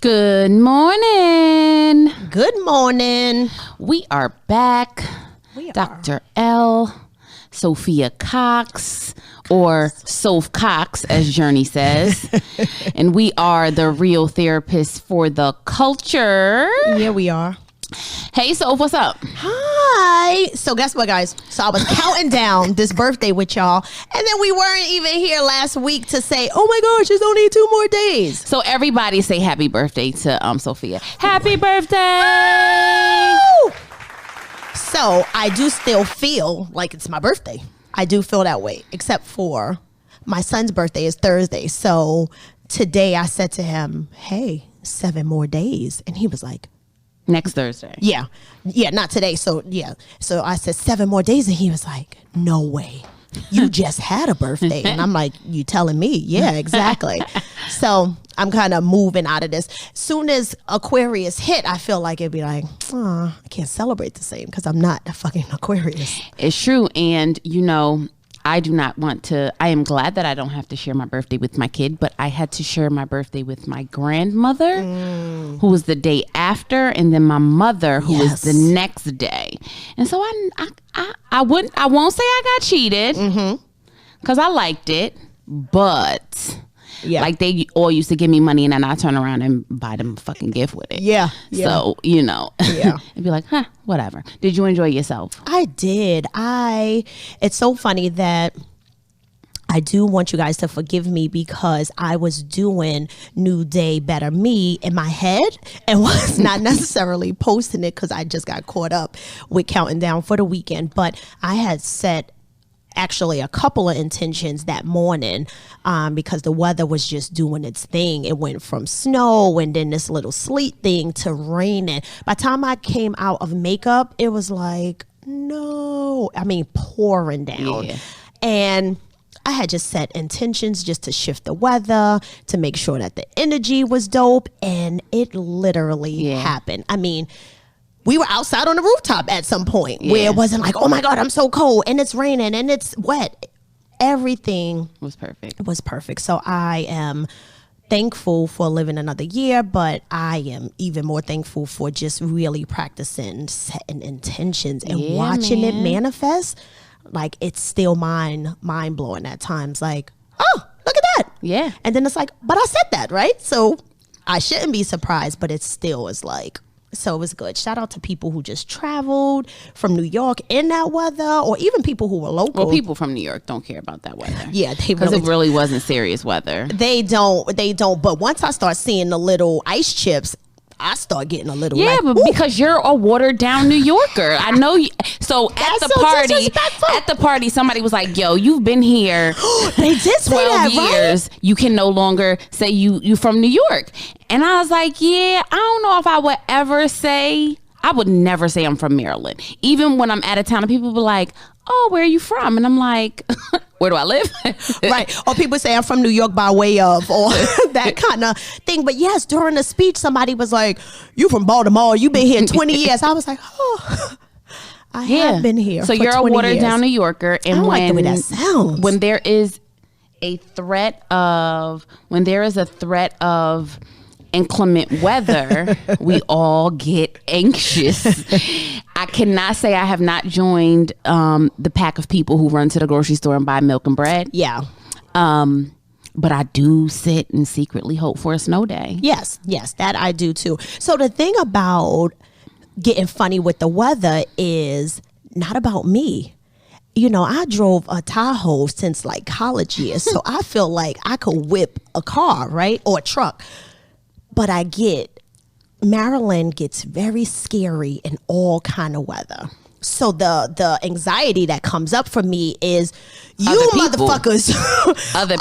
Good morning. Good morning. We are back. We are. Dr. L, Sophia Cox, or Soph Cox, as Journey says. And we are the real therapists for the culture. Yeah, we are. Hey, Soph, what's up? Hi. So guess what, guys? So I was counting down this birthday with y'all, and then we weren't even here last week to say, oh my gosh, it's only 2 more days. So everybody say happy birthday to Sophia. Happy birthday! Woo! So I do still feel like it's my birthday. I do feel that way, except for my son's birthday is Thursday. So today I said to him, hey, 7 more days. And he was like, next Thursday. Yeah, not today. So yeah. So I said 7 more days, and he was like, no way. You just had a birthday. And I'm like, you telling me? Yeah, exactly. So I'm kind of moving out of this. Soon as Aquarius hit, I feel like it'd be like, oh, I can't celebrate the same because I'm not a fucking Aquarius. It's true. And you know, I do not want to, I am glad that I don't have to share my birthday with my kid, but I had to share my birthday with my grandmother, who was the day after, and then my mother, who was the next day. And so I won't say I got cheated, because I liked it, but like they all used to give me money and then I turn around and buy them a fucking gift with it. Yeah. So, you know, it'd be like, whatever. Did you enjoy yourself? I did. It's so funny that I do want you guys to forgive me because I was doing New Day Better Me in my head and was not necessarily posting it because I just got caught up with counting down for the weekend. But I had set actually a couple of intentions that morning because the weather was just doing its thing. It went from snow and then this little sleet thing to raining. By the time I came out of makeup, it was like, no, I mean, pouring down. Yeah. And I had just set intentions just to shift the weather, to make sure that the energy was dope. And it literally happened. I mean, we were outside on the rooftop at some point where it wasn't like, oh my God, I'm so cold and it's raining and it's wet. Everything was perfect. So I am thankful for living another year, but I am even more thankful for just really practicing setting intentions and watching it manifest. Like it's still mind blowing at times. Like, oh, look at that. Yeah. And then it's like, but I said that, right? So I shouldn't be surprised, but it still is like, so it was good. Shout out to people who just traveled from New York in that weather, or even people who were local. Well, people from New York don't care about that weather. Yeah, because it really wasn't serious weather. They don't. But once I start seeing the little ice chips, I start getting a little because you're a watered down New Yorker. I know you. So at the party, somebody was like, yo, you've been here they did 12 years. Right? You can no longer say you from New York. And I was like, yeah, I don't know if I would ever say, I would never say I'm from Maryland. Even when I'm out of town and people be like, oh, where are you from? And I'm like, where do I live? Right. Or people say I'm from New York by way of, or that kind of thing. But yes, during the speech, somebody was like, you from Baltimore, you been here 20 years. I was like, oh, I have been here. So for you're 20 a watered years. down New Yorker. And I don't like the way that sounds. When there is a threat of inclement weather, we all get anxious. I cannot say I have not joined the pack of people who run to the grocery store and buy milk and bread. Yeah. But I do sit and secretly hope for a snow day. Yes, that I do too. So the thing about getting funny with the weather is not about me. You know, I drove a Tahoe since like college years, so I feel like I could whip a car, right? Or a truck. But Maryland gets very scary in all kind of weather. So the anxiety that comes up for me is you motherfuckers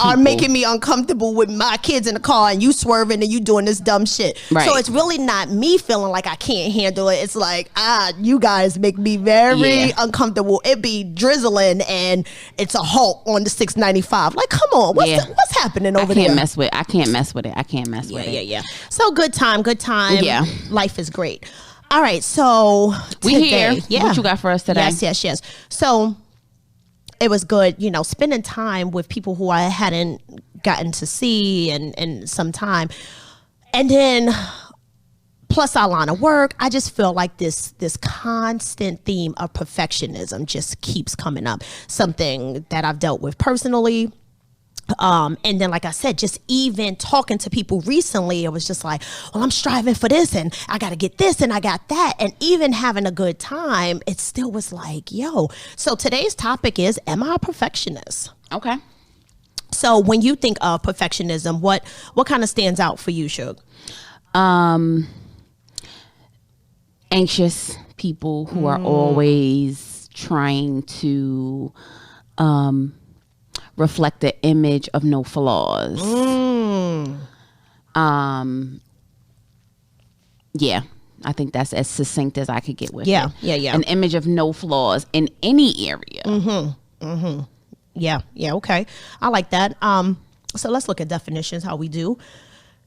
are making me uncomfortable with my kids in the car and you swerving and you doing this dumb shit. Right. So it's really not me feeling like I can't handle it. It's like, you guys make me very uncomfortable. It be drizzling and it's a halt on the 695. Like, come on, what's happening over there? I can't mess with it. Yeah. So good time. Yeah. Life is great. All right, so we here. Yeah. What you got for us today? Yes. So it was good, you know, spending time with people who I hadn't gotten to see in some time. And then plus our line of work, I just feel like this constant theme of perfectionism just keeps coming up. Something that I've dealt with personally. And then, like I said, just even talking to people recently, it was just like, well, I'm striving for this and I got to get this and I got that. And even having a good time, it still was like, yo. So today's topic is, am I a perfectionist? Okay. So when you think of perfectionism, what kind of stands out for you, Shug? Anxious people who are always trying to reflect the image of no flaws. Yeah, I think that's as succinct as I could get with it. Yeah. An image of no flaws in any area. Yeah, okay. I like that. So let's look at definitions, how we do.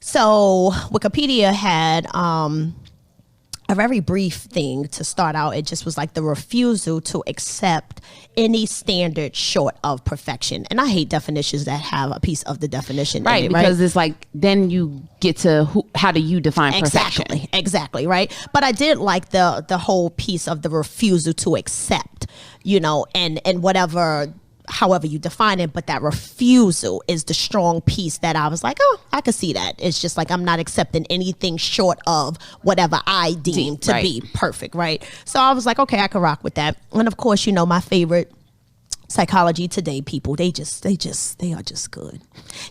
So Wikipedia had a very brief thing to start out. It just was like the refusal to accept any standard short of perfection. And I hate definitions that have a piece of the definition right, in it, because it's like, then you get to how do you define perfection? Exactly, right? But I did like the whole piece of the refusal to accept, and whatever, however you define it, but that refusal is the strong piece that I was like, oh, I could see that. It's just like, I'm not accepting anything short of whatever I deem to be perfect, right? So I was like, okay, I can rock with that. And of course, my favorite Psychology Today people, they are just good.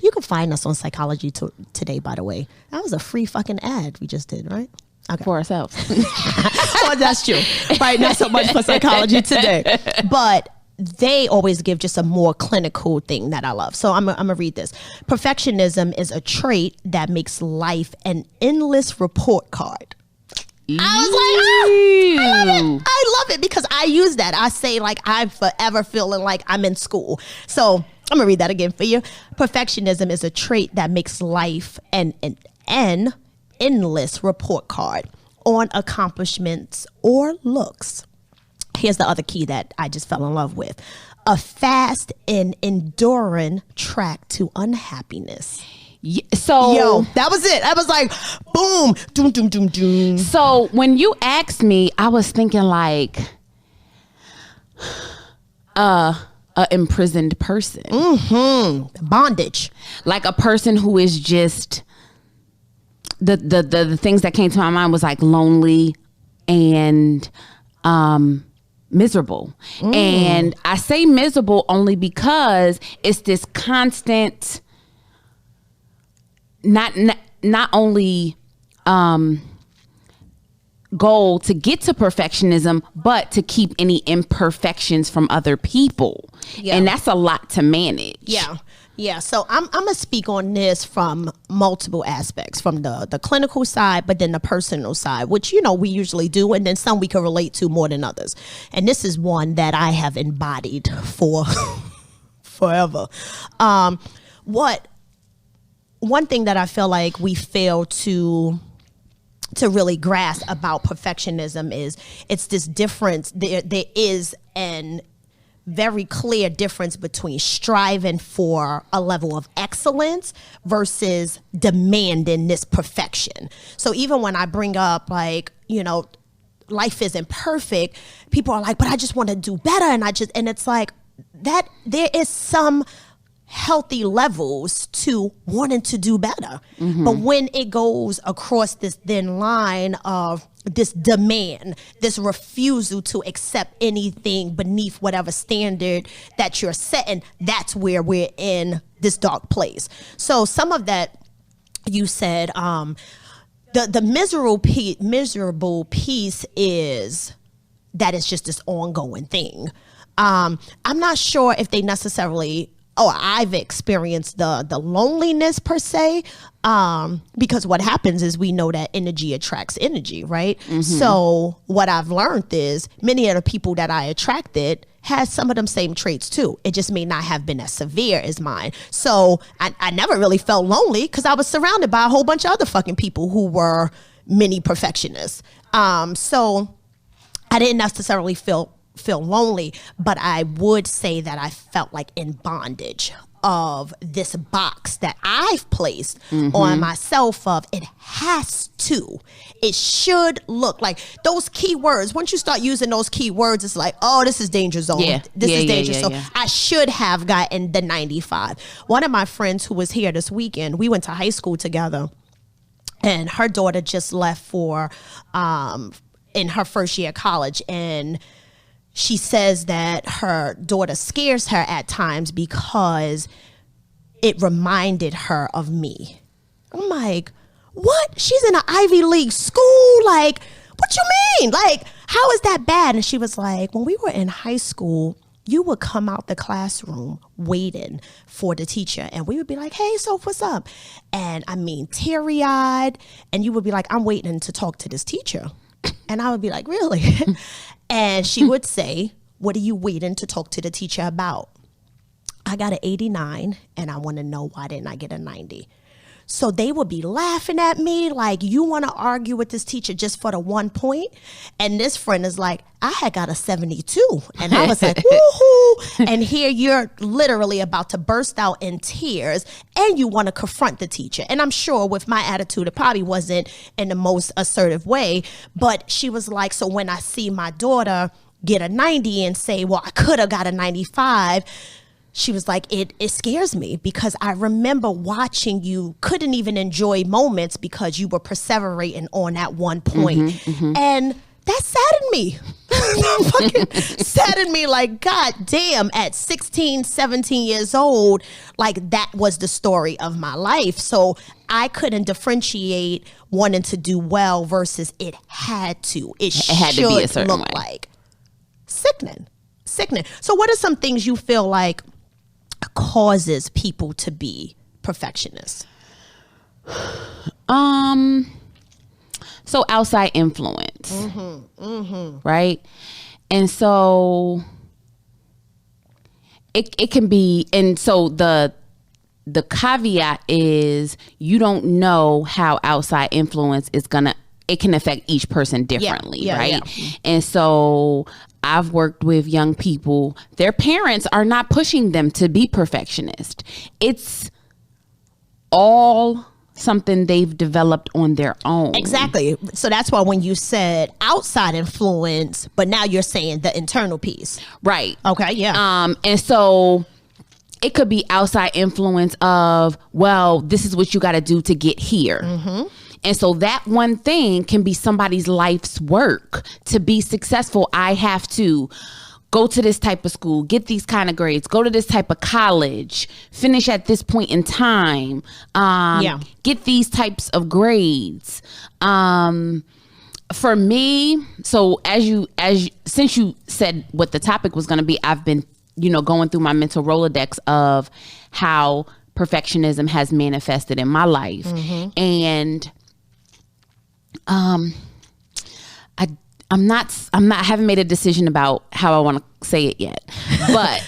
You can find us on Psychology Today, by the way. That was a free fucking ad we just did, right? Okay. For ourselves. Well, that's true. Right, not so much for Psychology Today. But they always give just a more clinical thing that I love. So I'm gonna read this. Perfectionism is a trait that makes life an endless report card. I was like, I love it because I use that. I say like, I'm forever feeling like I'm in school. So I'm gonna read that again for you. Perfectionism is a trait that makes life an endless report card on accomplishments or looks. Here's the other key that I just fell in love with. A fast and enduring track to unhappiness. So that was it. I was like, boom, doom, doom, doom, doom. So when you asked me, I was thinking like a imprisoned person. Bondage. Like a person who is just the things that came to my mind was like lonely and miserable. And I say miserable only because it's this constant not only goal to get to perfectionism, but to keep any imperfections from other people. And that's a lot to manage. Yeah, so I'm gonna speak on this from multiple aspects, from the clinical side, but then the personal side, which we usually do, and then some we can relate to more than others. And this is one that I have embodied for forever. One thing that I feel like we fail to really grasp about perfectionism is it's this difference. There is an very clear difference between striving for a level of excellence versus demanding this perfection. So even when I bring up like, life isn't perfect, people are like, but I just want to do better. And it's like that there is some healthy levels to wanting to do better. But when it goes across this thin line of this demand, this refusal to accept anything beneath whatever standard that you're setting, that's where we're in this dark place. So some of that you said, the miserable piece is that it's just this ongoing thing. I'm not sure if they necessarily I've experienced the loneliness per se, because what happens is we know that energy attracts energy, right? So what I've learned is many of the people that I attracted had some of them same traits too. It just may not have been as severe as mine. So I never really felt lonely because I was surrounded by a whole bunch of other fucking people who were mini perfectionists. So I didn't necessarily feel lonely, but I would say that I felt like in bondage of this box that I've placed on myself of it should look like those keywords. Once you start using those keywords, it's like, oh, this is danger zone. This is danger. So I should have gotten the 95. One of my friends who was here this weekend, we went to high school together, and her daughter just left for in her first year of college, and she says that her daughter scares her at times because it reminded her of me. I'm like, what? She's in an Ivy League school? Like, what you mean? Like, how is that bad? And she was like, when we were in high school, you would come out the classroom waiting for the teacher, and we would be like, hey, so what's up? And I mean, teary-eyed, and you would be like, I'm waiting to talk to this teacher. And I would be like, really? And she would say, what are you waiting to talk to the teacher about? I got an 89, and I want to know why didn't I get a 90? So they would be laughing at me like, you want to argue with this teacher just for the 1 point? And this friend is like, I had got a 72. And I was like, woohoo. And here you're literally about to burst out in tears, and you want to confront the teacher. And I'm sure with my attitude, it probably wasn't in the most assertive way. But she was like, so when I see my daughter get a 90 and say, well, I could have got a 95, she was like, it scares me because I remember watching you couldn't even enjoy moments because you were perseverating on that 1 point. And that saddened me. Fucking saddened me, like, God damn, at 16, 17 years old, like that was the story of my life. So I couldn't differentiate wanting to do well versus it had to. It had to be a certain look way. Like sickening. So what are some things you feel like causes people to be perfectionists? So outside influence, right? And so it can be, and so the caveat is you don't know how outside influence is it can affect each person differently, right? Yeah. And so I've worked with young people, their parents are not pushing them to be perfectionist. It's all something they've developed on their own. Exactly. So that's why when you said outside influence, but now you're saying the internal piece. Right. Okay, yeah. And so it could be outside influence of, well, this is what you got to do to get here. And so that one thing can be somebody's life's work. To be successful, I have to go to this type of school, get these kind of grades, go to this type of college, finish at this point in time, get these types of grades. For me, so since you said what the topic was going to be, I've been, going through my mental Rolodex of how perfectionism has manifested in my life. And I haven't made a decision about how I want to say it yet, but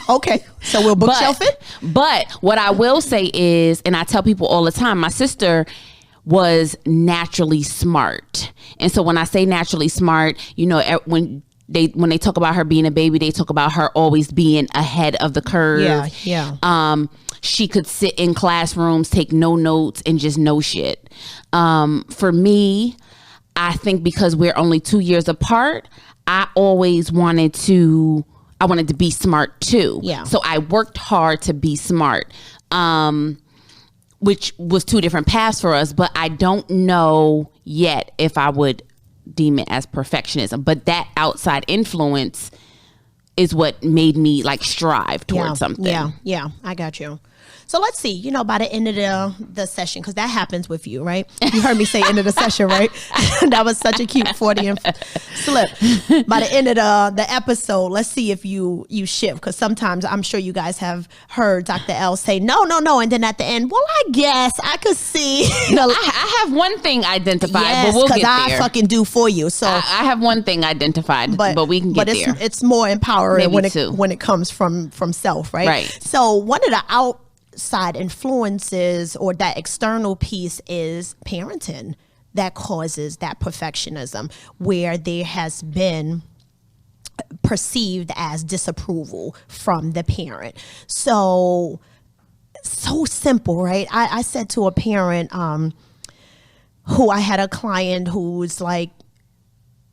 okay, so we'll bookshelf it. But what I will say is, and I tell people all the time, my sister was naturally smart. And so when I say naturally smart, when they talk about her being a baby, they talk about her always being ahead of the curve. Yeah. She could sit in classrooms, take no notes, and just know shit. For me, I think because we're only 2 years apart, I always wanted to be smart too. Yeah. So I worked hard to be smart, which was two different paths for us, but I don't know yet if I would deem it as perfectionism. But that outside influence is what made me strive towards something. Yeah, I got you. So let's see, by the end of the session, because that happens with you, right? You heard me say end of the session, right? That was such a cute Freudian slip. By the end of the episode, let's see if you shift, because sometimes I'm sure you guys have heard Dr. L say, no. And then at the end, well, I guess I could see. I have one thing identified, yes, but we'll get there. I fucking do for you. So I have one thing identified, but we can get there. But it's more empowering when it comes from self, right? Right. So one of the outside influences or that external piece is parenting that causes that perfectionism, where there has been perceived as disapproval from the parent. So simple, right? I said to a parent who I had a client who's like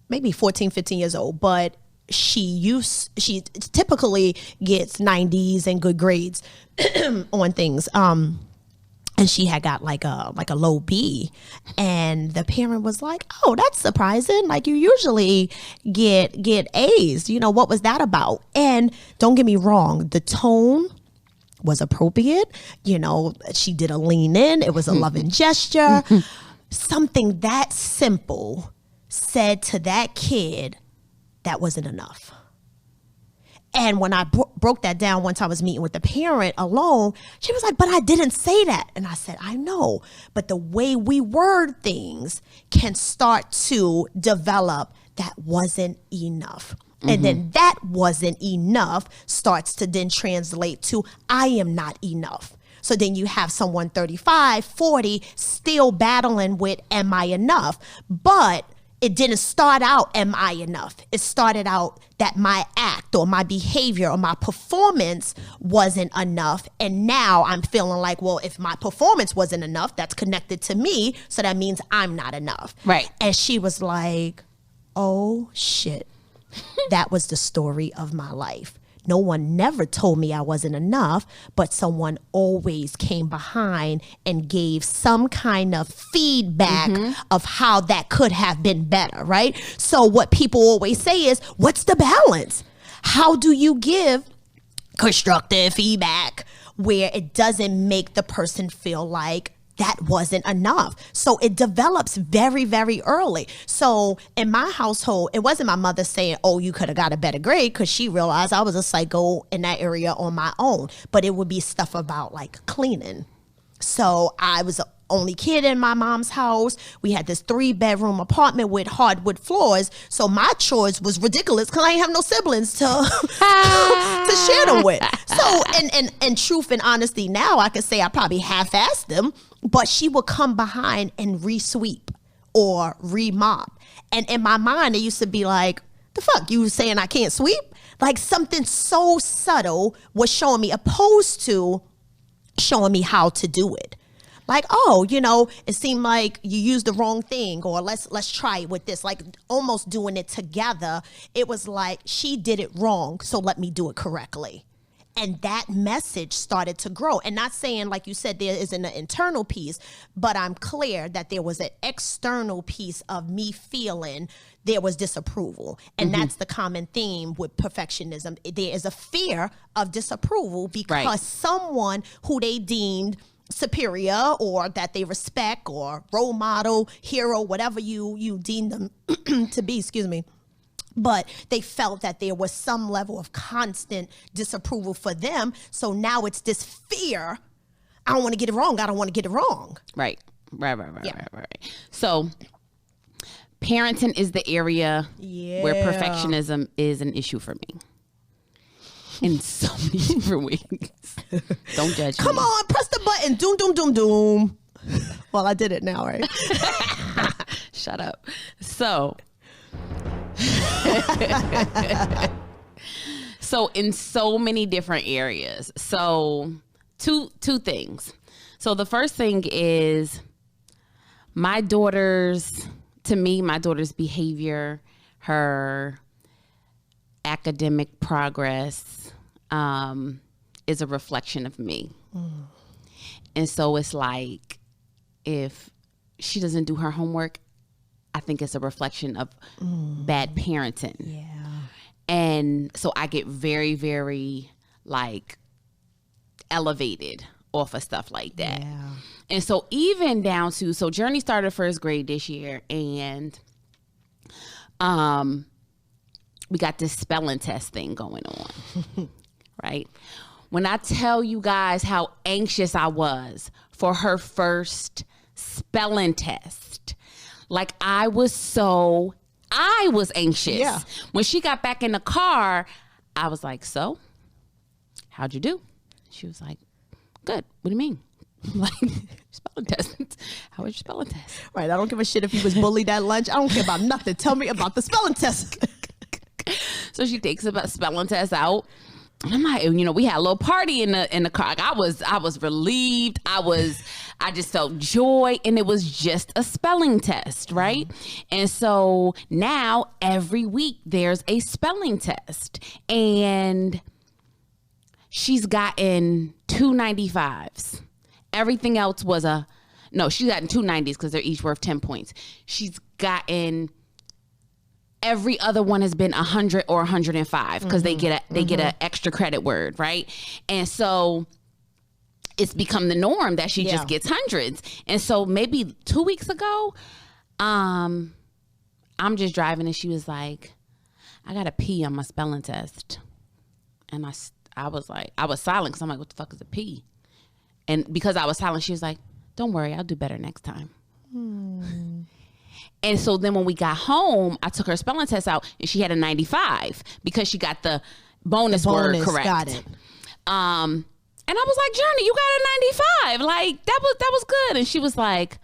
maybe 14, 15 years old, but she typically gets 90s and good grades on things. And she had got like a low B, and the parent was like, "Oh, that's surprising. Like, you usually get A's. You know, what was that about?" And don't get me wrong, the tone was appropriate. You know, she did a lean in. It was a loving gesture. Something that simple said to that kid, that wasn't enough. And when I broke that down once I was meeting with the parent alone, she was like, "But I didn't say that." And I said, "I know, but the way we word things can start to develop that wasn't enough." And then that wasn't enough starts to then translate to I am not enough. So then you have someone 35, 40 still battling with am I enough? But it didn't start out, am I enough? It started out that my act or my behavior or my performance wasn't enough. And now I'm feeling like, well, if my performance wasn't enough, that's connected to me. So that means I'm not enough. Right. And she was like, oh shit, that was the story of my life. No one never told me I wasn't enough, but someone always came behind and gave some kind of feedback of how that could have been better, right? So what people always say is, what's the balance? How do you give constructive feedback where it doesn't make the person feel like that wasn't enough? So it develops very, very early. So in my household, it wasn't my mother saying, "Oh, you could have got a better grade," because she realized I was a psycho in that area on my own. But it would be stuff about like cleaning. So I was the only kid in my mom's house. We had this 3-bedroom apartment with hardwood floors. So my chores was ridiculous because I didn't have no siblings to to share them with. So and truth and honesty, now I could say I probably half-assed them, but she would come behind and re-sweep or re-mop. And in my mind, it used to be like, the fuck, you saying I can't sweep? Like something so subtle was showing me, opposed to showing me how to do it. Like, oh, you know, it seemed like you used the wrong thing, or let's try it with this. Like almost doing it together. It was like she did it wrong, so let me do it correctly. And that message started to grow. And not saying, like you said, there isn't an internal piece, but I'm clear that there was an external piece of me feeling there was disapproval. And that's the common theme with perfectionism. There is a fear of disapproval because someone who they deemed superior or that they respect or role model, hero, whatever you deem them to be, excuse me, but they felt that there was some level of constant disapproval for them. So now it's this fear. I don't want to get it wrong. I don't want to get it wrong. Right. So parenting is the area where perfectionism is an issue for me. In so many different ways. Don't judge me. Come on, press the button. Doom, doom, doom, doom. Well, I did it now, right? Shut up. So in so many different areas. So two things. So the first thing is my daughter's behavior, her academic progress is a reflection of me. And so it's like if she doesn't do her homework, I think it's a reflection of bad parenting. Yeah. And so I get very, very like elevated off of stuff like that. Yeah. And so even down to, so Journey started first grade this year, and we got this spelling test thing going on, right? When I tell you guys how anxious I was for her first spelling test, like I was anxious. Yeah. When she got back in the car, I was like, "So, how'd you do?" She was like, "Good. What do you mean?" I'm like, spelling test. How was your spelling test? Right. I don't give a shit if he was bullied at lunch. I don't care about nothing. Tell me about the spelling test. So she takes a spelling test out. And I'm like, we had a little party in the car. Like, I was relieved. I just felt joy, and it was just a spelling test, right? And so now every week there's a spelling test, and she's gotten 295s. Everything else was she's gotten 290s because they're each worth 10 points. She's gotten every other one has been 100 or 105 because they get an extra credit word, right? And so it's become the norm that she just gets hundreds. And so maybe 2 weeks ago, I'm just driving and she was like, I got to pee on my spelling test. And I was like, I was silent because I'm like, what the fuck is a P? And because I was silent, she was like, don't worry, I'll do better next time. And so then when we got home, I took her spelling test out and she had a 95 because she got the bonus word correct. Got it. And I was like, Journey, you got a 95. Like, that was good. And she was like,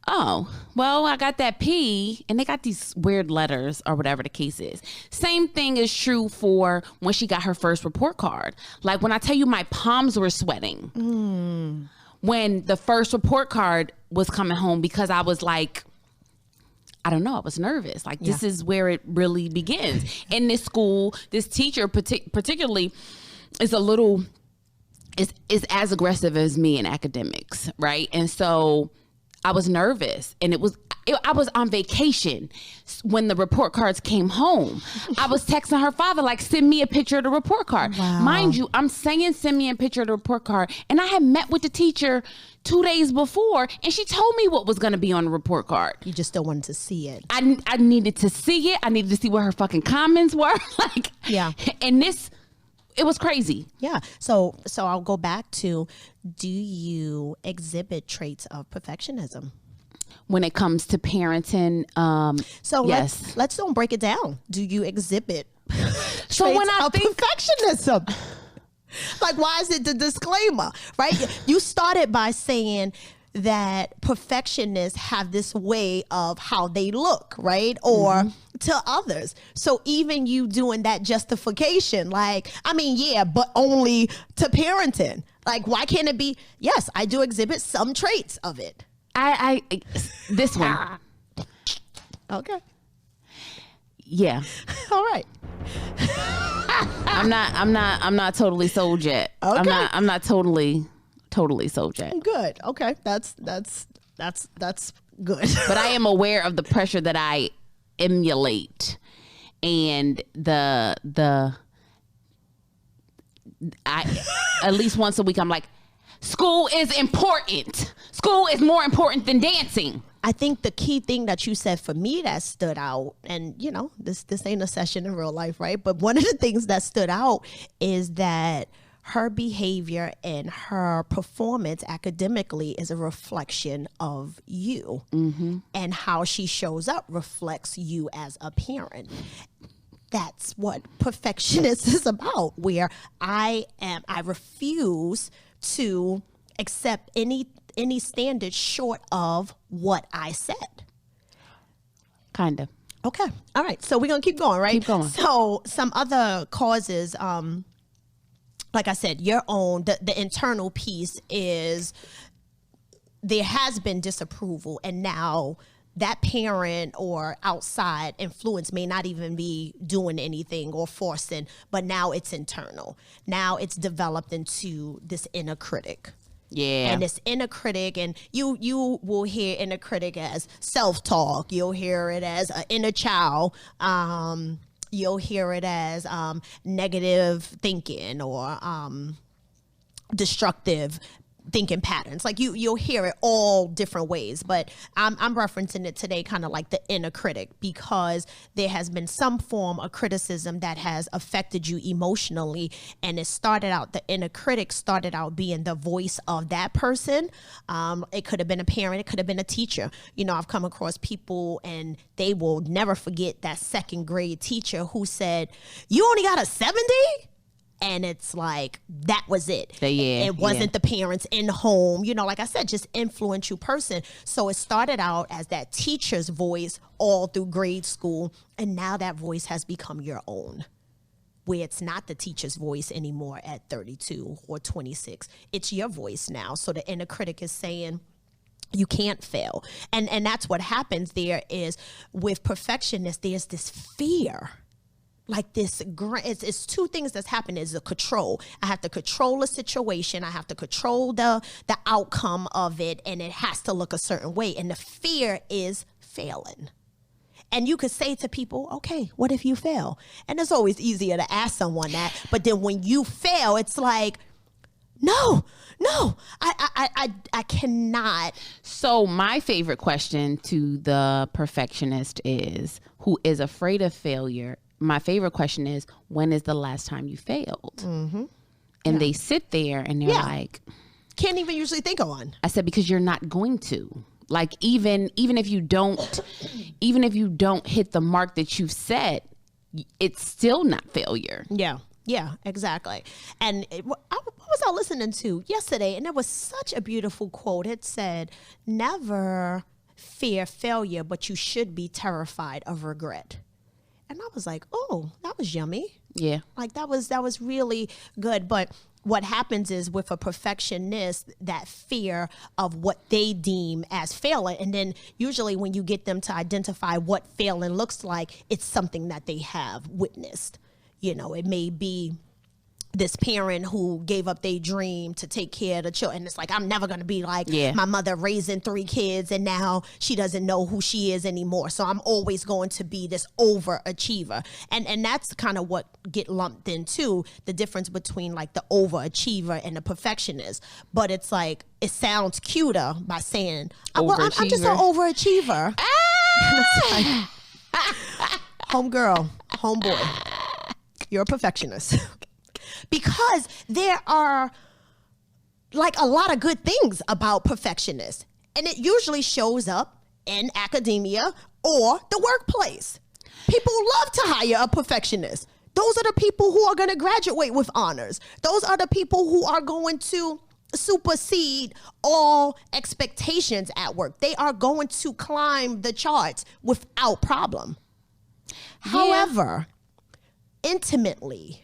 oh, well, I got that P, and they got these weird letters or whatever the case is. Same thing is true for when she got her first report card. Like, when I tell you my palms were sweating when the first report card was coming home, because I was like, I don't know, I was nervous. Like, this is where it really begins. In this school, this teacher particularly is is as aggressive as me in academics, right? And so I was nervous, and I was on vacation when the report cards came home. I was texting her father, like, send me a picture of the report card. Wow. Mind you, I'm saying send me a picture of the report card, and I had met with the teacher 2 days before, and she told me what was going to be on the report card. You just still wanted to see it. I needed to see it. I needed to see what her fucking comments were. Like, yeah. And it was crazy. Yeah. So I'll go back to, do you exhibit traits of perfectionism? When it comes to parenting, so yes. let's don't break it down. Do you exhibit traits when I of perfectionism? Like, why is it the disclaimer, right? You started by saying that perfectionists have this way of how they look, right? Or to others. So even you doing that justification, like, I mean, yeah, but only to parenting. Like, why can't it be, yes, I do exhibit some traits of it. I this one. Okay. Yeah. All right. I'm not totally sold yet. Okay. I'm not totally sold yet. Good. Okay. That's good. But I am aware of the pressure that I emulate, and I at least once a week I'm like, school is important. School is more important than dancing. I think the key thing that you said for me that stood out, and this ain't a session in real life, right? But one of the things that stood out is that her behavior and her performance academically is a reflection of you, and how she shows up reflects you as a parent. That's what perfectionist is about, where I refuse to accept any standard short of what I said. Kind of. Okay. All right. So we're going to keep going, right? Keep going. So some other causes, like I said, your own, the internal piece is there has been disapproval, and now that parent or outside influence may not even be doing anything or forcing, but now it's internal. Now it's developed into this inner critic. Yeah. And this inner critic, and you will hear inner critic as self-talk. You'll hear it as an inner child. You'll hear it as negative thinking or destructive thinking patterns. Like you'll hear it all different ways, but I'm referencing it today kind of like the inner critic, because there has been some form of criticism that has affected you emotionally, and the inner critic started out being the voice of that person. It could have been a parent, it could have been a teacher. I've come across people and they will never forget that second grade teacher who said, "You only got a 70?" And it's like, that was it. It wasn't the parents in home, like I said, just influential person. So it started out as that teacher's voice all through grade school. And now that voice has become your own. where it's not the teacher's voice anymore at 32 or 26. It's your voice now. So the inner critic is saying, you can't fail. And that's what happens there is with perfectionists, there's this fear. Like this, it's two things that's happening. Is the control. I have to control a situation. I have to control the outcome of it, and it has to look a certain way. And the fear is failing. And you could say to people, okay, what if you fail? And it's always easier to ask someone that. But then when you fail, it's like, no, I cannot. So my favorite question to the perfectionist is, who is afraid of failure. My favorite question is, when is the last time you failed? Mm-hmm. And they sit there and they're like, can't even usually think of one. I said, because you're not going to. Like, even if you don't hit the mark that you've set, it's still not failure. Yeah, exactly. And what was I listening to yesterday? And there was such a beautiful quote. It said, never fear failure, but you should be terrified of regret. And I was like, oh, that was yummy. Yeah. Like that was really good. But what happens is with a perfectionist, that fear of what they deem as failing. And then usually when you get them to identify what failing looks like, it's something that they have witnessed. You know, it may be this parent who gave up their dream to take care of the children. And it's like, I'm never going to be like my mother raising 3 kids and now she doesn't know who she is anymore. So I'm always going to be this overachiever. And that's kind of what get lumped into the difference between like the overachiever and the perfectionist. But it's like, it sounds cuter by saying, well, I'm just an overachiever. Homegirl, homeboy, you're a perfectionist. Because there are like a lot of good things about perfectionists. And it usually shows up in academia or the workplace. People love to hire a perfectionist. Those are the people who are going to graduate with honors. Those are the people who are going to supersede all expectations at work. They are going to climb the charts without problem. Yeah. However, intimately,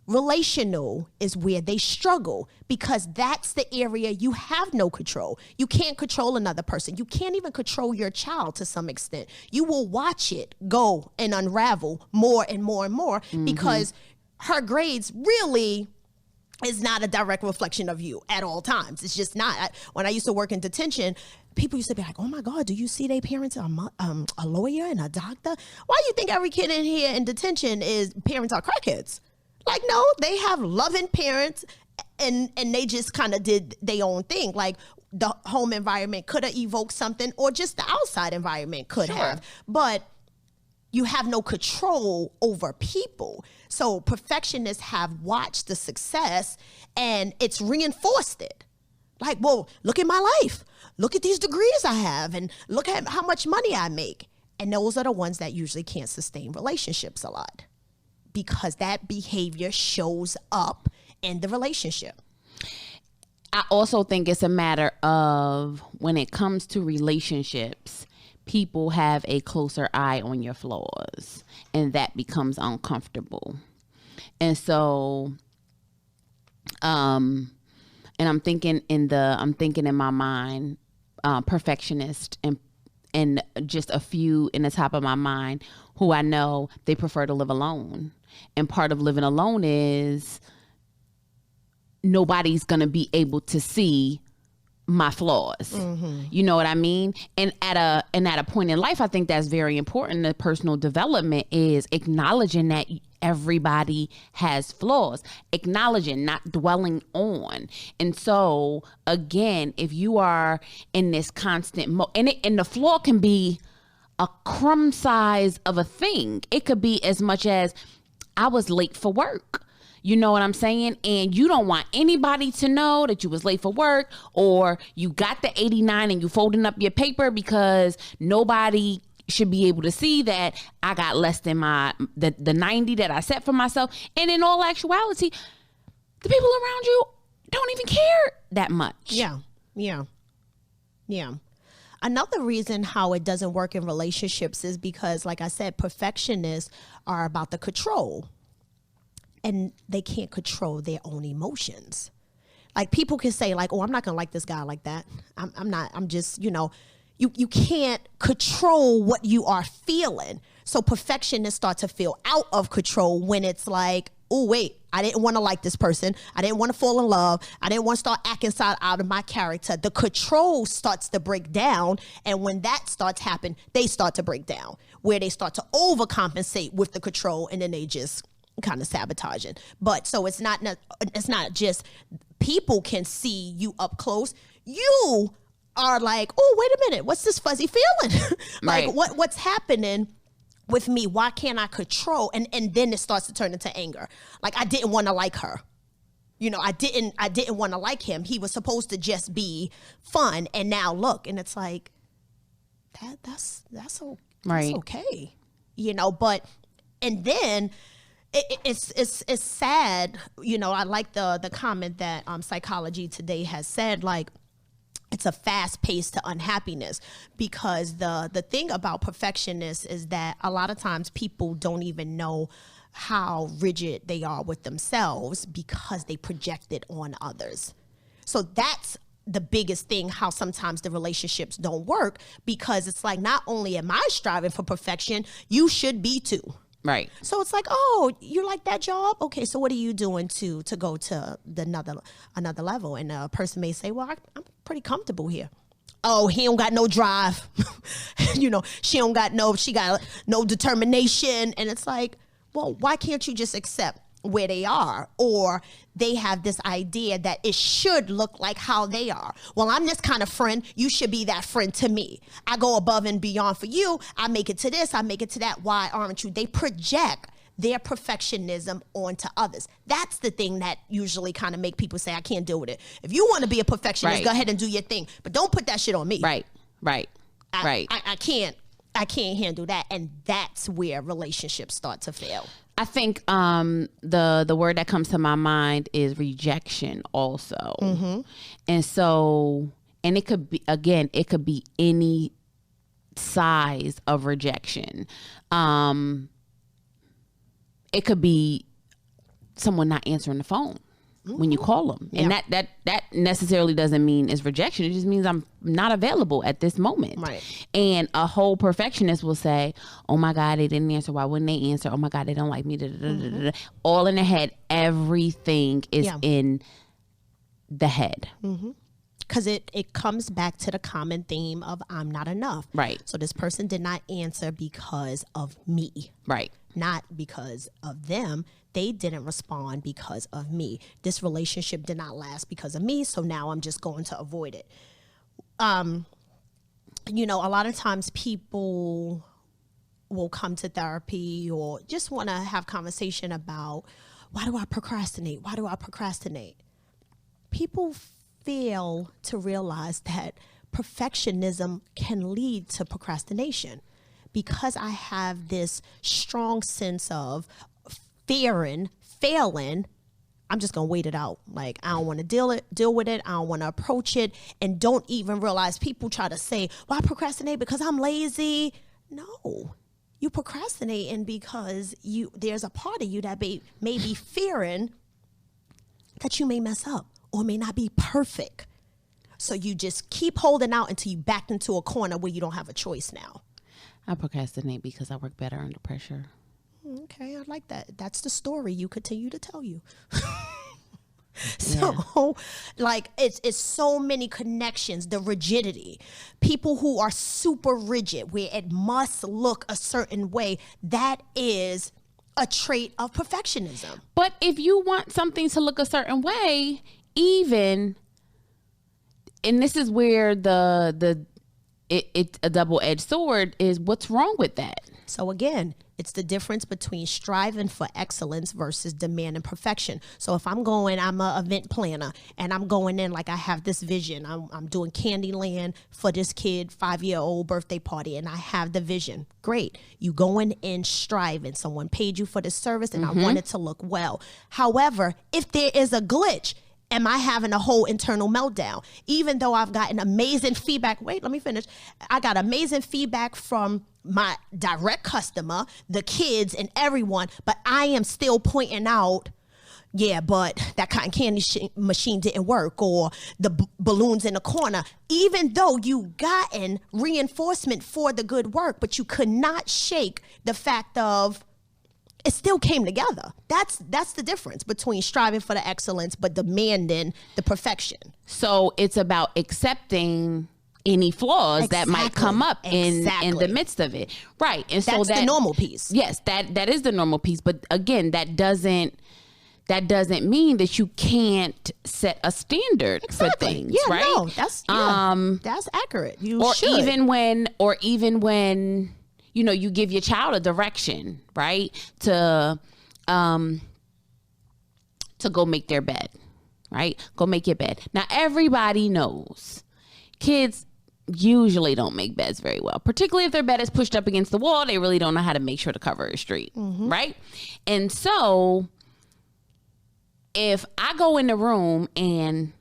relational is where they struggle, because that's the area you have no control. You can't control another person. You can't even control your child to some extent. You will watch it go and unravel more and more and more because her grades really is not a direct reflection of you at all times. It's just not. When I used to work in detention, people used to be like, oh my God, do you see their parents are a lawyer and a doctor? Why do you think every kid in here in detention is parents are crackheads? Like, no, they have loving parents and they just kind of did their own thing. Like the home environment could have evoked something, or just the outside environment could have. But you have no control over people. So perfectionists have watched the success and it's reinforced it. Like, well, look at my life. Look at these degrees I have and look at how much money I make. And those are the ones that usually can't sustain relationships a lot, because that behavior shows up in the relationship. I also think it's a matter of, when it comes to relationships, people have a closer eye on your flaws, and that becomes uncomfortable. And so, and I'm thinking in my mind, perfectionist, and just a few in the top of my mind who I know they prefer to live alone. And part of living alone is nobody's going to be able to see my flaws. You know what I mean? And at a point in life, I think that's very important. The personal development is acknowledging that everybody has flaws, acknowledging, not dwelling on. And so again, if you are in this constant and the flaw can be a crumb size of a thing. It could be as much as, I was late for work. You know what I'm saying? And you don't want anybody to know that you was late for work, or you got the 89 and you folding up your paper because nobody should be able to see that I got less than the 90 that I set for myself. And in all actuality, the people around you don't even care that much. Yeah. Another reason how it doesn't work in relationships is because, like I said, perfectionists are about the control. and they can't control their own emotions. Like people can say like, oh, I'm not gonna like this guy like that. I'm just, you can't control what you are feeling. So perfectionists start to feel out of control when it's like, oh, wait, I didn't want to like this person. I didn't want to fall in love. I didn't want to start acting out of my character. The control starts to break down. And when that starts happening, they start to break down, where they start to overcompensate with the control, and then they just kind of sabotage it. But so it's not just people can see you up close. You are like, oh, wait a minute, what's this fuzzy feeling? Like right. what's happening with me? Why can't I control? And then it starts to turn into anger. Like I didn't want to like her. I didn't want to like him. He was supposed to just be fun. And now look, and it's like that's okay. But and then it's sad. I like the comment that Psychology Today has said, like, it's a fast pace to unhappiness, because the thing about perfectionists is that a lot of times people don't even know how rigid they are with themselves because they project it on others. So that's the biggest thing, how sometimes the relationships don't work, because it's like, not only am I striving for perfection, you should be too. Right. So it's like, oh, you like that job? Okay, so what are you doing to go to another level? And a person may say, well, I'm pretty comfortable here. Oh, he don't got no drive. She got no determination. And it's like, well, why can't you just accept where they are? Or they have this idea that it should look like how they are. Well, I'm this kind of friend. You should be that friend to me. I go above and beyond for you. I make it to this. I make it to that. Why aren't you? They project their perfectionism onto others. That's the thing that usually kind of make people say, I can't deal with it. If you want to be a perfectionist, right. Go ahead and do your thing. But don't put that shit on me. Right. I can't handle that. And that's where relationships start to fail. I think the word that comes to my mind is rejection also. Mm-hmm. And so, and it could be any size of rejection. It could be someone not answering the phone when you call them. And that necessarily doesn't mean it's rejection. It just means I'm not available at this moment. Right. And a whole perfectionist will say, oh my God, they didn't answer. Why wouldn't they answer? Oh my God, they don't like me. Mm-hmm. All in the head. Everything is in the head. Mm-hmm. Because it comes back to the common theme of I'm not enough. Right. So this person did not answer because of me. Right. Not because of them. They didn't respond because of me. This relationship did not last because of me. So now I'm just going to avoid it. A lot of times people will come to therapy or just want to have conversation about, why do I procrastinate? Why do I procrastinate? People fail to realize that perfectionism can lead to procrastination, because I have this strong sense of fearing failing. I'm just gonna wait it out. Like, I don't want to deal with it. I don't want to approach it, and don't even realize people try to say, well, I procrastinate because I'm lazy. No, you procrastinating because there's a part of you that may be fearing that you may mess up or may not be perfect. So you just keep holding out until you backed into a corner where you don't have a choice now. I procrastinate because I work better under pressure. Okay, I like that. That's the story you continue to tell you. So, like, it's so many connections, the rigidity. People who are super rigid, where it must look a certain way, that is a trait of perfectionism. But if you want something to look a certain way, and this is where it's a double-edged sword, is what's wrong with that? So again, it's the difference between striving for excellence versus demanding perfection. So if I'm an event planner, and I'm going in like I have this vision. I'm doing Candyland for this kid, 5-year-old birthday party, and I have the vision. Great. You going in striving. Someone paid you for this service, and I want it to look well. However, if there is a glitch, am I having a whole internal meltdown? Even though I've gotten amazing feedback. Wait, let me finish. I got amazing feedback from my direct customer, the kids and everyone, but I am still pointing out, yeah, but that cotton candy machine didn't work, or the balloons in the corner, even though you gotten reinforcement for the good work, but you could not shake the fact of it still came together. That's the difference between striving for the excellence but demanding the perfection. So it's about accepting any flaws that might come up in the midst of it. Right. And that's so the normal piece. Yes, that is the normal piece. But again, that doesn't mean that you can't set a standard for things. Yeah, right? No, that's accurate. Or even when you give your child a direction, right? To go make their bed. Right? Go make your bed. Now everybody knows kids usually don't make beds very well, particularly if their bed is pushed up against the wall. They really don't know how to make sure the cover is straight, right? And so if I go in the room and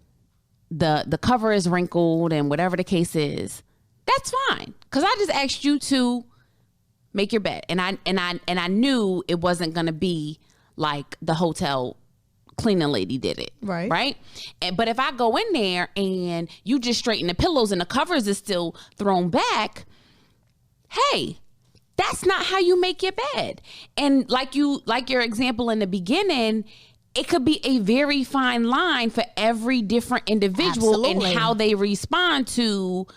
the cover is wrinkled and whatever the case is, that's fine, because I just asked you to make your bed, and I knew it wasn't going to be like the hotel cleaning lady did it, right? But if I go in there and you just straighten the pillows and the covers is still thrown back, hey, that's not how you make your bed. And like your example in the beginning, it could be a very fine line for every different individual and how they respond to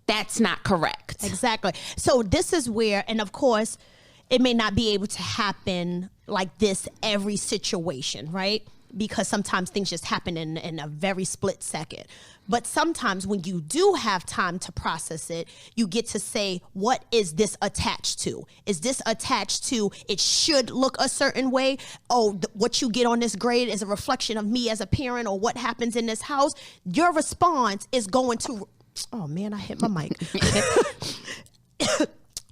that's not correct. Exactly. So this is where, and of course, it may not be able to happen like this every situation, right? Because sometimes things just happen in a very split second. But sometimes when you do have time to process it, you get to say, what is this attached to? Is this attached to it should look a certain way? Oh, what you get on this grade is a reflection of me as a parent, or what happens in this house? Your response is going to, oh man, I hit my mic.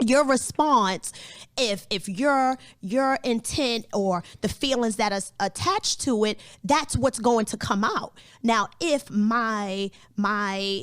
Your response, if your intent or the feelings that is attached to it, that's what's going to come out. Now, if my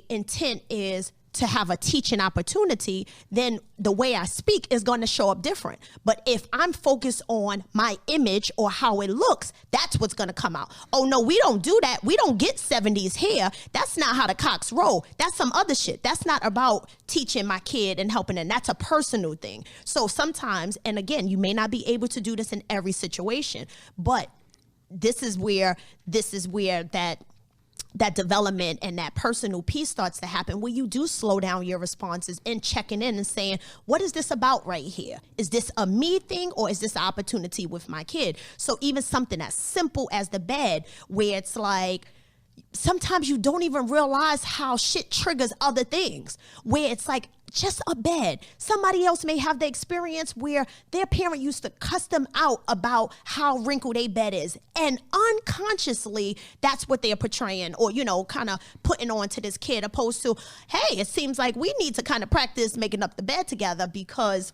intent is to have a teaching opportunity, then the way I speak is going to show up different. But if I'm focused on my image or how it looks, that's what's going to come out. Oh no, we don't do that. We don't get 70s hair. That's not how the cocks roll. That's some other shit. That's not about teaching my kid and helping them. That's a personal thing. So sometimes, and again, you may not be able to do this in every situation, but this is where that development and that personal piece starts to happen, where you do slow down your responses and checking in and saying, what is this about right here? Is this a me thing, or is this an opportunity with my kid? So even something as simple as the bed, where it's like, sometimes you don't even realize how shit triggers other things, where it's like just a bed. Somebody else may have the experience where their parent used to cuss them out about how wrinkled a bed is, and unconsciously that's what they're portraying, or kind of putting on to this kid, opposed to, hey, it seems like we need to kind of practice making up the bed together, because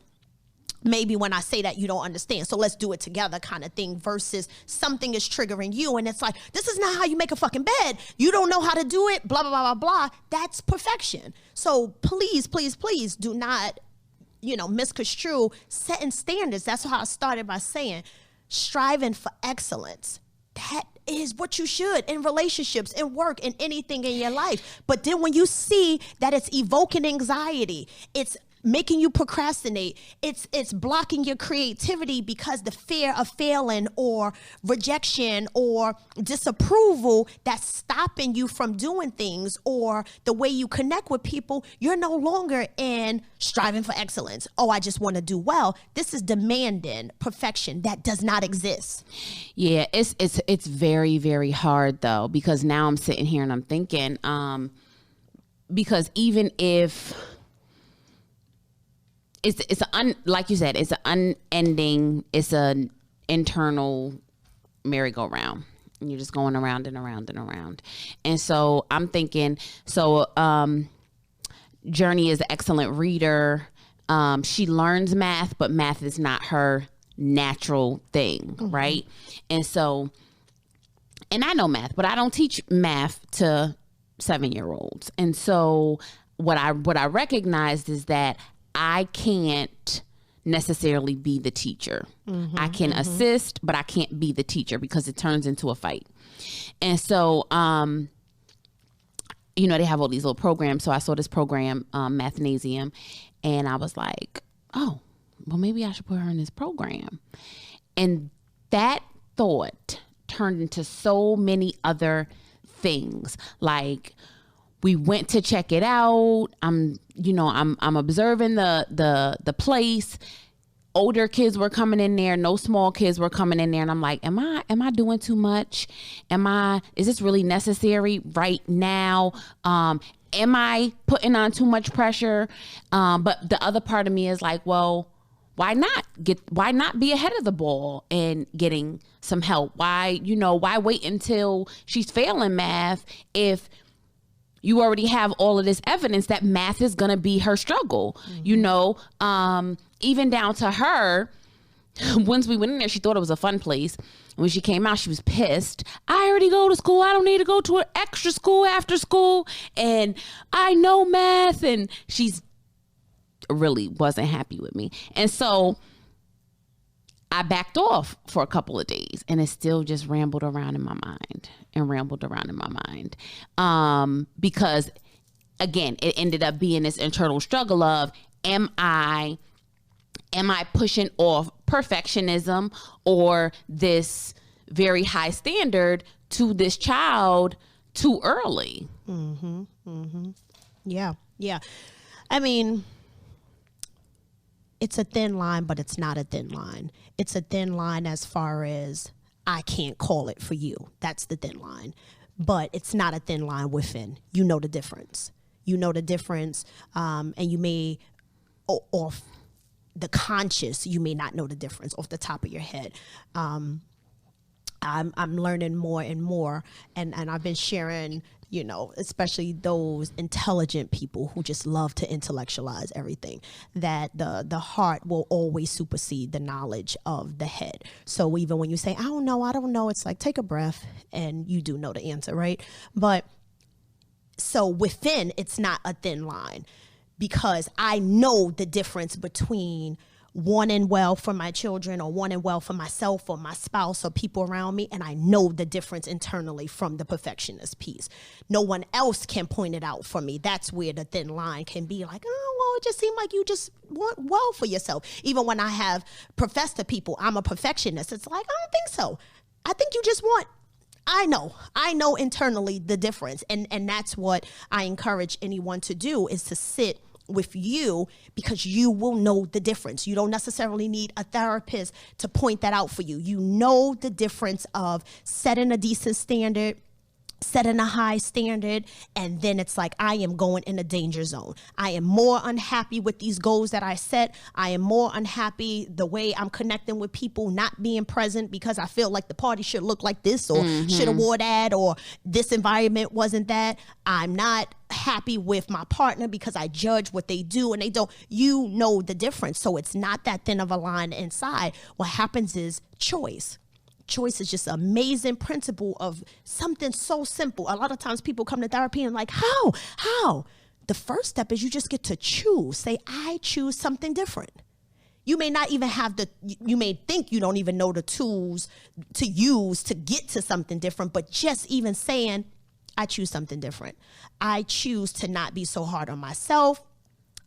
maybe when I say that you don't understand, so let's do it together kind of thing, versus something is triggering you and it's like, this is not how you make a fucking bed, you don't know how to do it, blah blah blah blah blah. That's perfection. So please do not misconstrue setting standards. That's how I started by saying striving for excellence. That is what you should in relationships, in work, in anything in your life. But then when you see that it's evoking anxiety, it's making you procrastinate, it's blocking your creativity because the fear of failing or rejection or disapproval that's stopping you from doing things, or the way you connect with people, you're no longer in striving for excellence. Oh, I just want to do well. This is demanding perfection that does not exist. Yeah, it's very, very hard though, because now I'm sitting here and I'm thinking, because even if like you said, it's an unending, it's an internal merry-go-round. And you're just going around and around and around. And so I'm thinking, Journey is an excellent reader. She learns math, but math is not her natural thing, right? And so, and I know math, but I don't teach math to 7-year-olds. And so what I recognized is that I can't necessarily be the teacher. I can assist, but I can't be the teacher because it turns into a fight. And so, you know, they have all these little programs. So I saw this program, Mathnasium, and I was like, oh, well, maybe I should put her in this program. And that thought turned into so many other things. Like, we went to check it out. I'm observing the place. Older kids were coming in there. No small kids were coming in there. And I'm like, am I doing too much? Is this really necessary right now? Am I putting on too much pressure? But the other part of me is like, well, why not be ahead of the ball and getting some help? Why wait until she's failing math if you already have all of this evidence that math is going to be her struggle? Even down to her, once we went in there, she thought it was a fun place. When she came out, she was pissed. I already go to school. I don't need to go to an extra school after school. And I know math. And she's really wasn't happy with me. And so I backed off for a couple of days, and it still just rambled around in my mind. Because again, it ended up being this internal struggle of, am I pushing off perfectionism or this very high standard to this child too early? Yeah. I mean, it's a thin line, but it's not a thin line. It's a thin line as far as I can't call it for you. That's the thin line. But it's not a thin line within. You know the difference. And you may, off the conscious, you may not know the difference off the top of your head. I'm learning more and more, and I've been sharing, especially those intelligent people who just love to intellectualize everything, that the heart will always supersede the knowledge of the head. So even when you say, I don't know, it's like, take a breath and you do know the answer, right? But so within, it's not a thin line, because I know the difference between wanting well for my children or wanting well for myself or my spouse or people around me. And I know the difference internally from the perfectionist piece. No one else can point it out for me. That's where the thin line can be like, oh, well, it just seemed like you just want well for yourself. Even when I have professed to people I'm a perfectionist, it's like, I don't think so. I think you just want, I know internally the difference. And that's what I encourage anyone to do, is to sit with you, because you will know the difference. You don't necessarily need a therapist to point that out for you. You know the difference of setting a decent standard, setting a high standard, and then it's like, I am going in a danger zone. I am more unhappy with these goals that I set. I am more unhappy the way I'm connecting with people, not being present because I feel like the party should look like this, or should have wore that, or this environment wasn't that. I'm not happy with my partner because I judge what they do and they don't. You know the difference. So it's not that thin of a line inside. What happens is choice. Choice is just an amazing principle of something so simple. A lot of times people come to therapy and like, how? The first step is you just get to choose. Say, I choose something different. You may not even have you may think you don't even know the tools to use to get to something different, but just even saying, I choose something different. I choose to not be so hard on myself.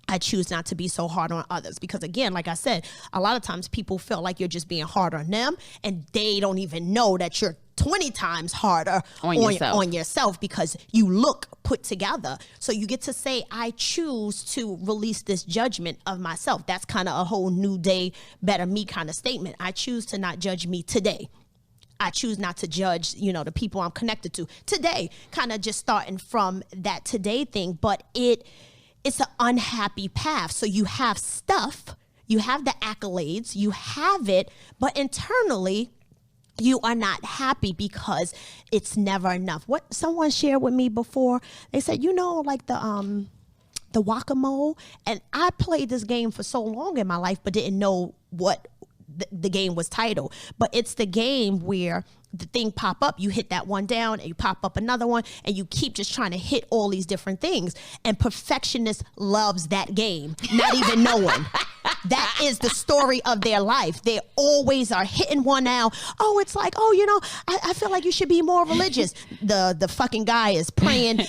I choose not to be so hard on others, because again, like I said, a lot of times people feel like you're just being hard on them and they don't even know that you're 20 times harder on yourself because you look put together. So you get to say, I choose to release this judgment of myself. That's kind of a whole new day, better me kind of statement. I choose to not judge me today. I choose not to judge, the people I'm connected to today, kind of just starting from that today thing. But it's an unhappy path. So you have stuff, you have the accolades, you have it, but internally you are not happy because it's never enough. What someone shared with me before, they said, like the whack-a-mole, and I played this game for so long in my life, but didn't know what the game was titled. But it's the game where the thing pop up, you hit that one down and you pop up another one and you keep just trying to hit all these different things. And perfectionist loves that game, not even knowing. That is the story of their life. They always are hitting one now. Oh, it's like, oh, you know, I feel like you should be more religious. The fucking guy is praying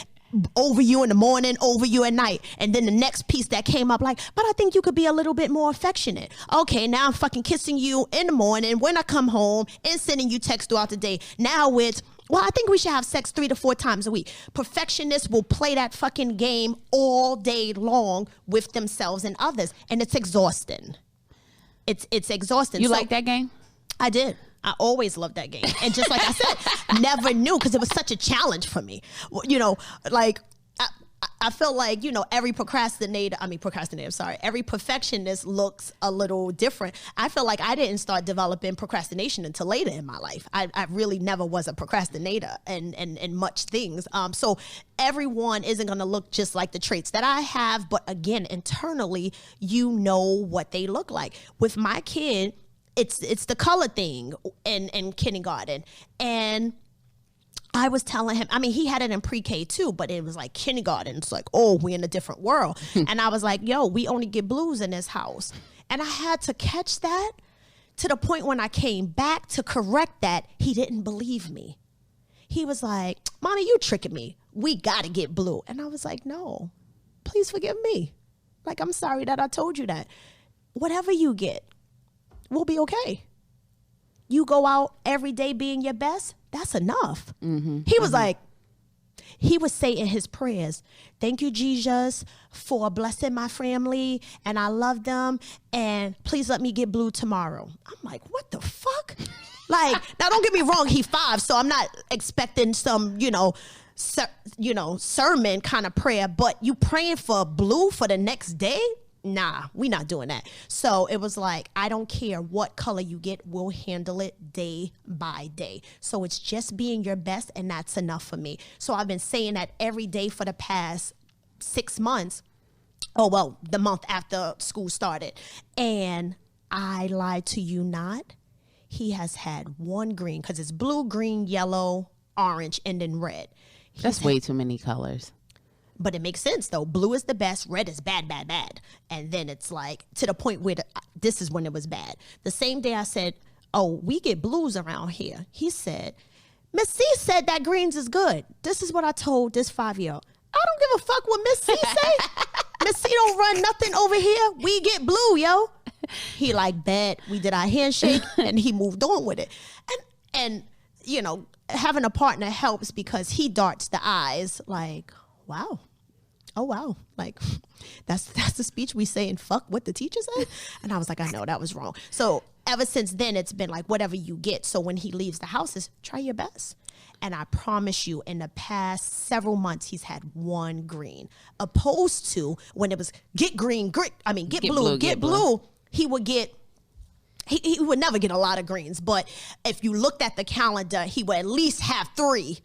over you in the morning, over you at night. And then the next piece that came up, like, but I think you could be a little bit more affectionate. Okay, now I'm fucking kissing you in the morning when I come home and sending you texts throughout the day. Now it's, well, I think we should have sex 3 to 4 times a week. Perfectionists will play that fucking game all day long with themselves and others. And it's exhausting. It's exhausting. You like that game? I did. I always loved that game. And just like I said, never knew, because it was such a challenge for me. You know, like, I feel like, you know, every every perfectionist looks a little different. I feel like I didn't start developing procrastination until later in my life. I really never was a procrastinator and much things. So everyone isn't going to look just like the traits that I have. But again, internally, you know what they look like. With my kid, it's the color thing in kindergarten. And I was telling him, I mean, he had it in pre-K too, but it was like kindergarten. It's like, oh, we're in a different world. And I was like, yo, we only get blues in this house. And I had to catch that, to the point when I came back to correct that, he didn't believe me. He was like, Mommy, you tricking me. We got to get blue. And I was like, no, please forgive me. Like, I'm sorry that I told you that. Whatever you get, we'll be okay. You go out every day being your best, that's enough. He was like, he would say in his prayers, thank you, Jesus, for blessing my family, and I love them, and please let me get blue tomorrow. I'm like, what the fuck? Like, now don't get me wrong, he 5, so I'm not expecting some, sermon kind of prayer, but you praying for blue for the next day? Nah, we not doing that. So it was like, I don't care what color you get, we'll handle it day by day. So it's just being your best, and that's enough for me. So I've been saying that every day for the past 6 months. Oh, well, the month after school started. And I lied to you not. He has had 1 green, because it's blue, green, yellow, orange, and then red. That's way too many colors. But it makes sense, though. Blue is the best. Red is bad, bad, bad. And then it's like, to the point where this is when it was bad. The same day I said, oh, we get blues around here. He said, Miss C said that greens is good. This is what I told this 5-year-old. I don't give a fuck what Miss C say. Miss C don't run nothing over here. We get blue, yo. He like, bet. We did our handshake, and he moved on with it. And having a partner helps, because he darts the eyes like, wow. Oh, wow. Like, that's the speech we say in fuck what the teacher said. And I was like, I know that was wrong. So ever since then, it's been like, whatever you get. So when he leaves the house, is try your best. And I promise you, in the past several months, he's had 1 green. Opposed to when it was get blue, get blue. He would get, he would never get a lot of greens. But if you looked at the calendar, he would at least have 3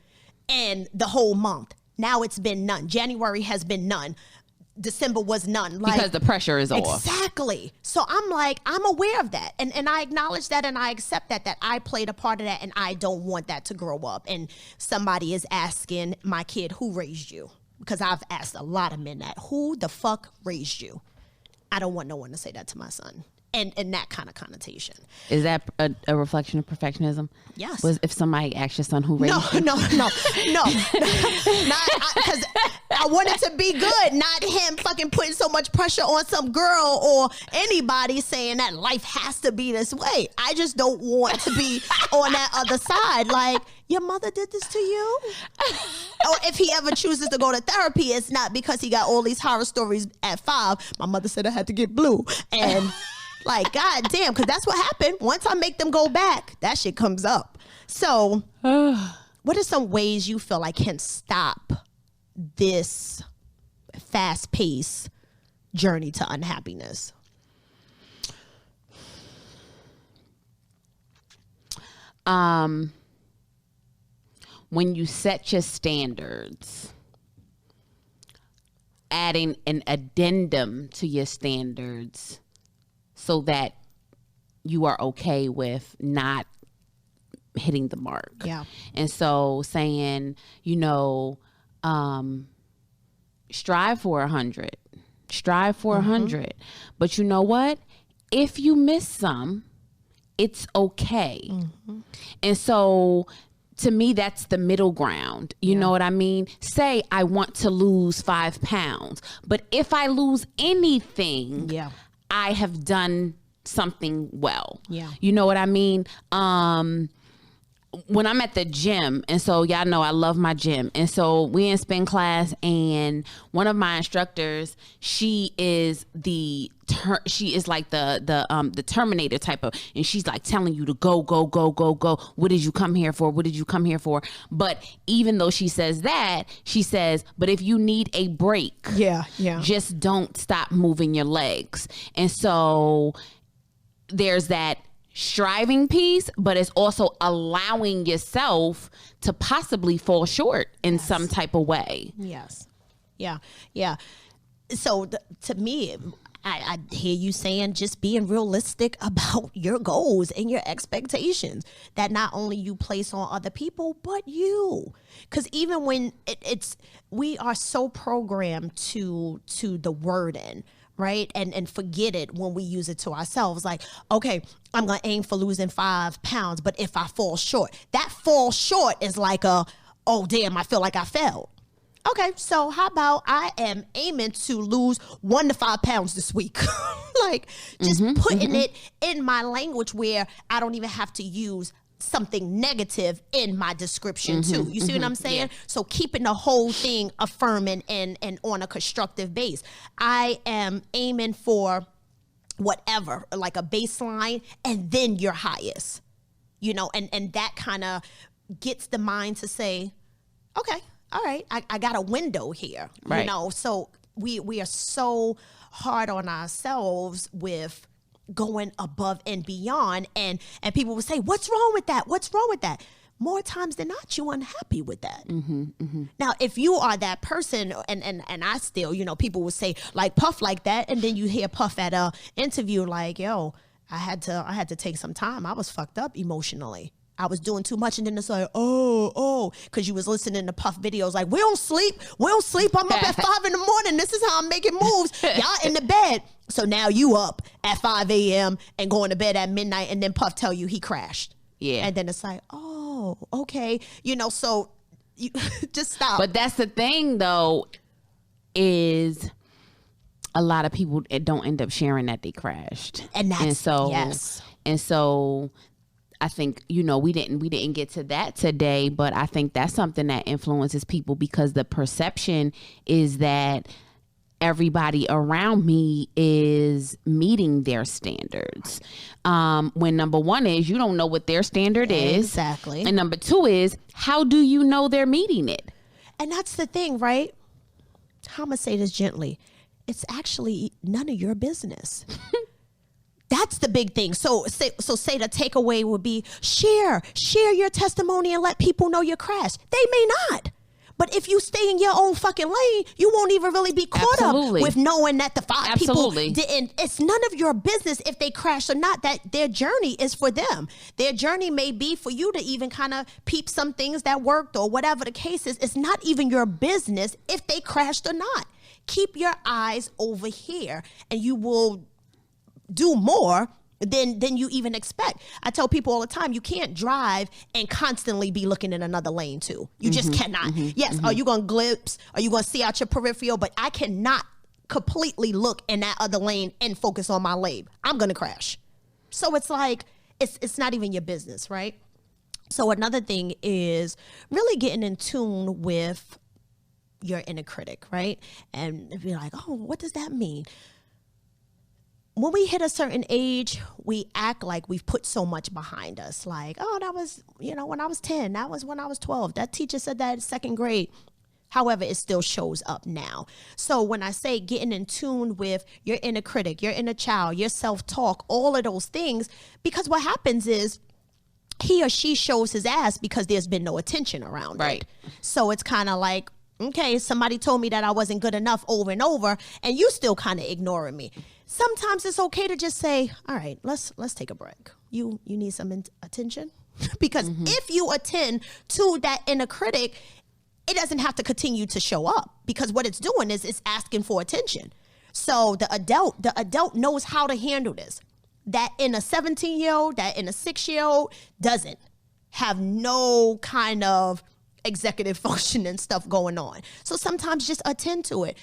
in the whole month. Now it's been none. January has been none. December was none. Like, because the pressure is off. Exactly. So I'm like, I'm aware of that. And I acknowledge that, and I accept that I played a part of that, and I don't want that to grow up. And somebody is asking my kid, who raised you? Because I've asked a lot of men that. Who the fuck raised you? I don't want no one to say that to my son. And that kind of connotation. Is that a reflection of perfectionism? Yes. Was if somebody asked your son who raised you? No. Not because I want it to be good, not him fucking putting so much pressure on some girl or anybody saying that life has to be this way. I just don't want to be on that other side. Like, your mother did this to you? Or if he ever chooses to go to therapy, it's not because he got all these horror stories at 5. My mother said I had to get blue. And like, God damn, because that's what happened. Once I make them go back, that shit comes up. So what are some ways you feel like can stop this fast-paced journey to unhappiness? When you set your standards, adding an addendum to your standards so that you are okay with not hitting the mark. Yeah. And so saying, strive for 100, strive for 100. But you know what? If you miss some, it's okay. And so to me, that's the middle ground. You know what I mean? Say I want to lose 5 pounds, but if I lose anything, I have done something well. You know what I mean? When I'm at the gym, and so y'all know I love my gym, and so we in spin class, and one of my instructors, she is like the Terminator type of, and she's like telling you to go. What did you come here for? What did you come here for? But even though she says that, she says, but if you need a break, just don't stop moving your legs. And so there's that striving piece, but it's also allowing yourself to possibly fall short in some type of way. So to me, I hear you saying just being realistic about your goals and your expectations that not only you place on other people, but you. Because even when we are so programmed to the wording, right? And forget it when we use it to ourselves. Like, okay, I'm going to aim for losing 5 pounds, but if I fall short, that fall short is like oh damn, I feel like I failed. Okay, so how about I am aiming to lose 1 to 5 pounds this week? Like just putting it in my language where I don't even have to use something negative in my description too. You see what I'm saying? So keeping the whole thing affirming and on a constructive base. I am aiming for whatever, like a baseline, and then your highest, and that kind of gets the mind to say, okay, all right, I got a window here, right. So we are so hard on ourselves with going above and beyond, and people will say, what's wrong with that? More times than not, you're unhappy with that. Now, if you are that person, and I still, people will say like Puff like that, and then you hear Puff at a interview like, yo, I had to take some time. I was fucked up emotionally. I was doing too much, and then it's like, because you was listening to Puff videos like, we don't sleep. I'm up at 5 a.m. This is how I'm making moves. Y'all in the bed. So now you up at 5 a.m. and going to bed at midnight, and then Puff tell you he crashed. Yeah. And then it's like, oh, okay. So you just stop. But that's the thing though, is a lot of people don't end up sharing that they crashed. And so I think, we didn't get to that today, but I think that's something that influences people, because the perception is that everybody around me is meeting their standards. When number one is, you don't know what their standard is. Exactly. And number two is, how do you know they're meeting it? And that's the thing, right? I'm going to say this gently. It's actually none of your business. That's the big thing. So say the takeaway would be share your testimony and let people know your crash. They may not. But if you stay in your own fucking lane, you won't even really be caught up with knowing that the 5 people didn't. It's none of your business if they crash or not. That their journey is for them. Their journey may be for you to even kind of peep some things that worked or whatever the case is. It's not even your business if they crashed or not. Keep your eyes over here, and you will do more than you even expect. I tell people all the time, you can't drive and constantly be looking in another lane too. You just cannot. Yes, are you going to glimpse? Are you going to see out your peripheral? But I cannot completely look in that other lane and focus on my lane. I'm going to crash. So it's like, it's not even your business, right? So another thing is really getting in tune with your inner critic, right? And be like, oh, what does that mean? When we hit a certain age, we act like we've put so much behind us. Like, oh, that was, when I was 10. That was when I was 12. That teacher said that in 2nd grade. However, it still shows up now. So when I say getting in tune with your inner critic, your inner child, your self-talk, all of those things, because what happens is he or she shows his ass because there's been no attention around it. So it's kind of like, okay, somebody told me that I wasn't good enough over and over, and you still kind of ignoring me. sometimes it's okay to just say, all right, let's take a break. You need some attention? Because if you attend to that inner critic, it doesn't have to continue to show up, because what it's doing is it's asking for attention. So the adult knows how to handle this. That in a 17-year-old, that in a 6-year-old doesn't have no kind of executive function and stuff going on. So sometimes just attend to it.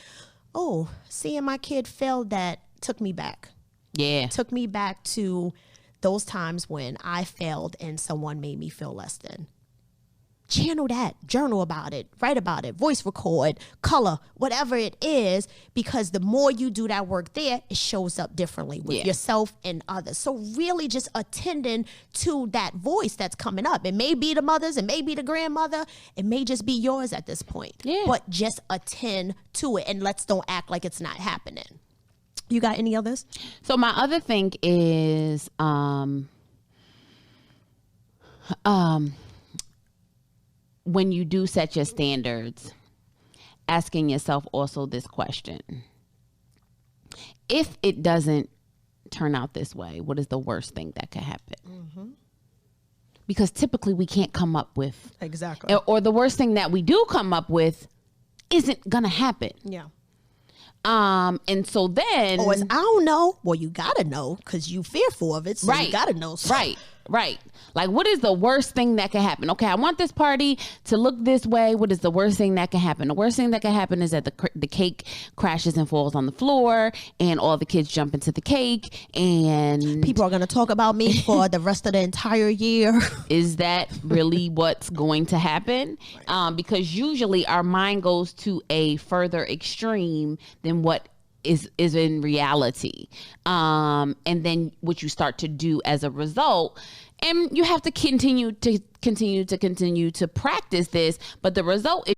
Oh, seeing my kid fail, that took me back. Yeah. Took me back to those times when I failed and someone made me feel less than. Channel that, journal about it, write about it, voice record, color, whatever it is, because the more you do that work there, it shows up differently with yourself and others. So really just attending to that voice that's coming up. It may be the mother's, it may be the grandmother, it may just be yours at this point. Yeah. But just attend to it, and let's don't act like it's not happening. You got any others? So my other thing is when you do set your standards, asking yourself also this question: if it doesn't turn out this way, what is the worst thing that could happen? Because typically we can't come up with exactly, or the worst thing that we do come up with isn't gonna happen. Yeah. And so then, or I don't know. Well, you gotta know, because you fearful of it, so right, you gotta know. Right. Like, what is the worst thing that can happen? Okay, I want this party to look this way. What is the worst thing that can happen? The worst thing that can happen is that the cake crashes and falls on the floor, and all the kids jump into the cake, and people are gonna talk about me for the rest of the entire year. Is that really what's going to happen? Because usually our mind goes to a further extreme than what is in reality. And then what you start to do as a result, and you have to continue to practice this, but the result is